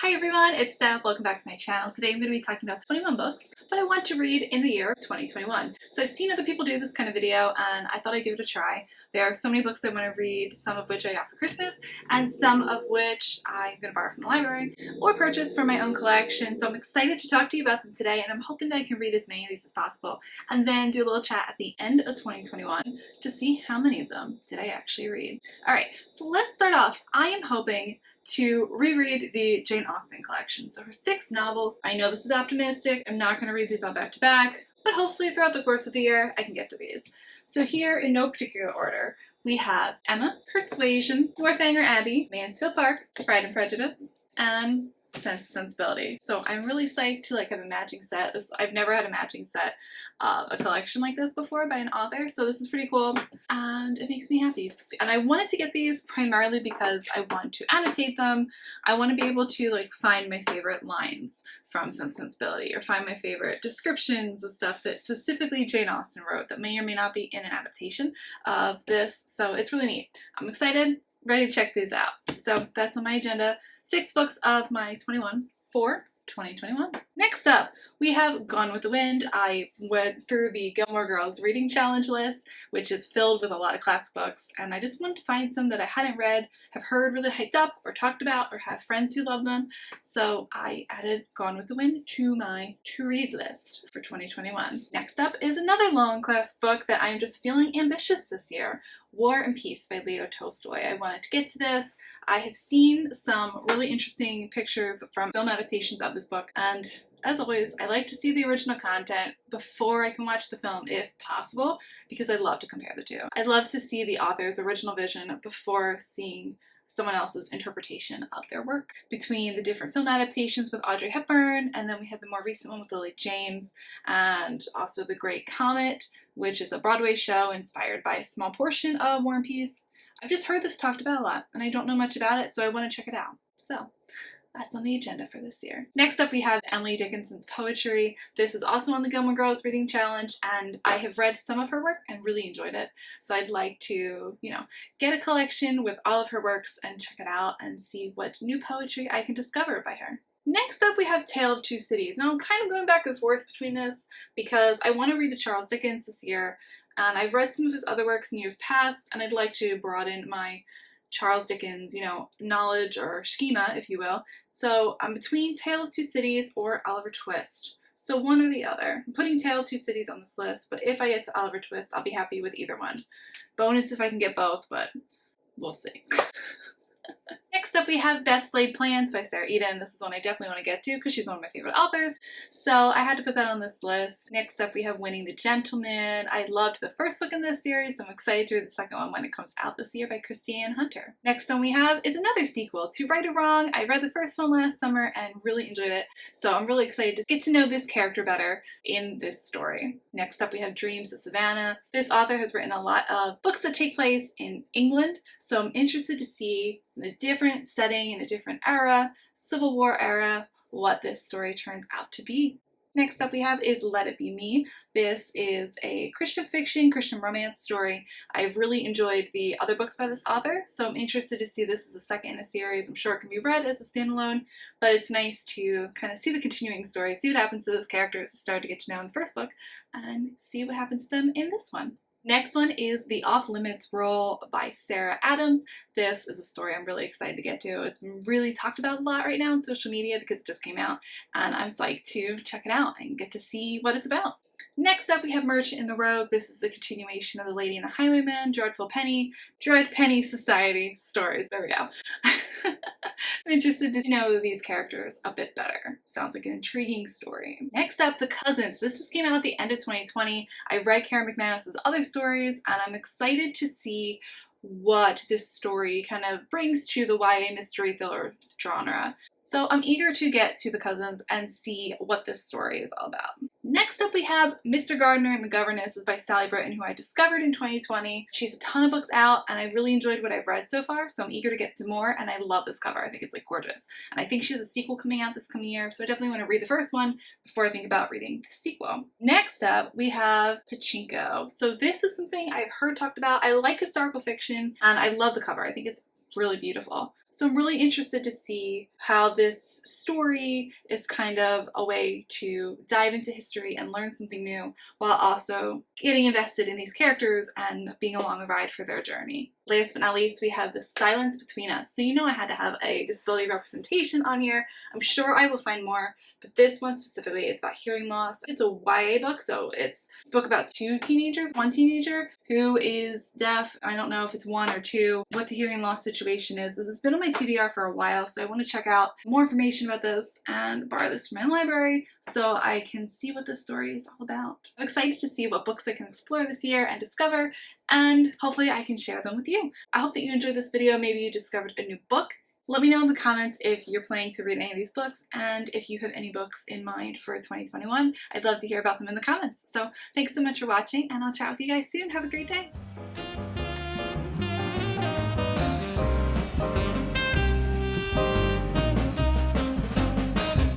Hi everyone, it's Steph. Welcome back to my channel. Today I'm going to be talking about 21 books that I want to read in the year 2021. So I've seen other people do this kind of video and I thought I'd give it a try. There are so many books I want to read, some of which I got for Christmas and some of which I'm going to borrow from the library or purchase for my own collection. So I'm excited to talk to you about them today and I'm hoping that I can read as many of these as possible and then do a little chat at the end of 2021 to see how many of them did I actually read. Alright, so let's start off. I am hoping to reread the Jane Austen collection. So her 6 novels. I know this is optimistic. I'm not going to read these all back to back, but hopefully throughout the course of the year I can get to these. So here, in no particular order, we have Emma, Persuasion, Northanger Abbey, Mansfield Park, Pride and Prejudice, and Sense and Sensibility. So I'm really psyched to have a matching set. I've never had a matching set of a collection like this before by an author, so this is pretty cool and it makes me happy. And I wanted to get these primarily because I want to annotate them. I want to be able to find my favorite lines from Sense and Sensibility or find my favorite descriptions of stuff that specifically Jane Austen wrote that may or may not be in an adaptation of this. So it's really neat. I'm excited, ready to check these out. So that's on my agenda. 6 books of my 21 for 2021. Next up, we have Gone with the Wind. I went through the Gilmore Girls reading challenge list, which is filled with a lot of classic books, and I just wanted to find some that I hadn't read, have heard really hyped up or talked about, or have friends who love them. So I added Gone with the Wind to my to-read list for 2021. Next up is another long classic book that I'm just feeling ambitious this year. War and Peace by Leo Tostoy. I wanted to get to this. I have seen some really interesting pictures from film adaptations of this book, and as always, I like to see the original content before I can watch the film if possible, because I love to compare the two. I'd love to see the author's original vision before seeing someone else's interpretation of their work. Between the different film adaptations with Audrey Hepburn, and then we have the more recent one with Lily James, and also The Great Comet, which is a Broadway show inspired by a small portion of War and Peace. I've just heard this talked about a lot, and I don't know much about it, so I want to check it out. So that's on the agenda for this year. Next up we have Emily Dickinson's poetry. This is also on the Gilmore Girls reading challenge, and I have read some of her work and really enjoyed it. So I'd like to, get a collection with all of her works and check it out and see what new poetry I can discover by her. Next up we have Tale of Two Cities. Now I'm kind of going back and forth between this because I want to read a Charles Dickens this year, and I've read some of his other works in years past, and I'd like to broaden my Charles Dickens, knowledge or schema, if you will. So I'm between Tale of Two Cities or Oliver Twist. So one or the other. I'm putting Tale of Two Cities on this list, but if I get to Oliver Twist, I'll be happy with either one. Bonus if I can get both, but we'll see. Next up we have Best Laid Plans by Sara. This is one I definitely want to get to because she's one of my favorite authors, so I had to put that on this list. Next up we have Winning the Gentleman. I loved the first book in this series, so I'm excited to read the second one when it comes out this year by Christine Hunter. Next one we have is another sequel to Right or Wrong. I read the first one last summer and really enjoyed it, so I'm really excited to get to know this character better in this story. Next up we have Dreams of Savannah. This author has written a lot of books that take place in England, so I'm interested to see in a different setting, in a different era, Civil War era, what this story turns out to be. Next up we have is Let It Be Me. This is a Christian fiction, Christian romance story. I've really enjoyed the other books by this author, so I'm interested to see this as a second in a series. I'm sure it can be read as a standalone, but it's nice to kind of see the continuing story, see what happens to those characters I started to get to know in the first book, and see what happens to them in this one. Next one is The Off Limits Role by Sarah Adams. This is a story I'm really excited to get to. It's been really talked about a lot right now on social media because it just came out, and I'm psyched to check it out and get to see what it's about. Next up we have Merchant and the Rogue. This is the continuation of The Lady and the Highwayman, Dread Penny Society stories. There we go. I'm interested to know these characters a bit better. Sounds like an intriguing story. Next up, The Cousins. This just came out at the end of 2020. I've read Karen McManus's other stories, and I'm excited to see what this story kind of brings to the YA mystery thriller genre. So I'm eager to get to The Cousins and see what this story is all about. Next up we have Mr. Gardner and the Governess. This is by Sally Britton, who I discovered in 2020. She has a ton of books out and I really enjoyed what I've read so far, so I'm eager to get to more, and I love this cover. I think it's gorgeous. And I think she has a sequel coming out this coming year, so I definitely want to read the first one before I think about reading the sequel. Next up we have Pachinko. So this is something I've heard talked about. I like historical fiction and I love the cover. I think it's really beautiful. So I'm really interested to see how this story is kind of a way to dive into history and learn something new while also getting invested in these characters and being along the ride for their journey. Last but not least, we have The Silence Between Us. So you know I had to have a disability representation on here. I'm sure I will find more, but this one specifically is about hearing loss. It's a YA book, so it's a book about two teenagers. One teenager who is deaf. I don't know if it's one or two, what the hearing loss situation is. This has been on my TBR for a while, so I want to check out more information about this and borrow this from my library so I can see what this story is all about. I'm excited to see what books I can explore this year and discover, and hopefully I can share them with you. I hope that you enjoyed this video. Maybe you discovered a new book. Let me know in the comments if you're planning to read any of these books, and if you have any books in mind for 2021. I'd love to hear about them in the comments. So thanks so much for watching, and I'll chat with you guys soon. Have a great day.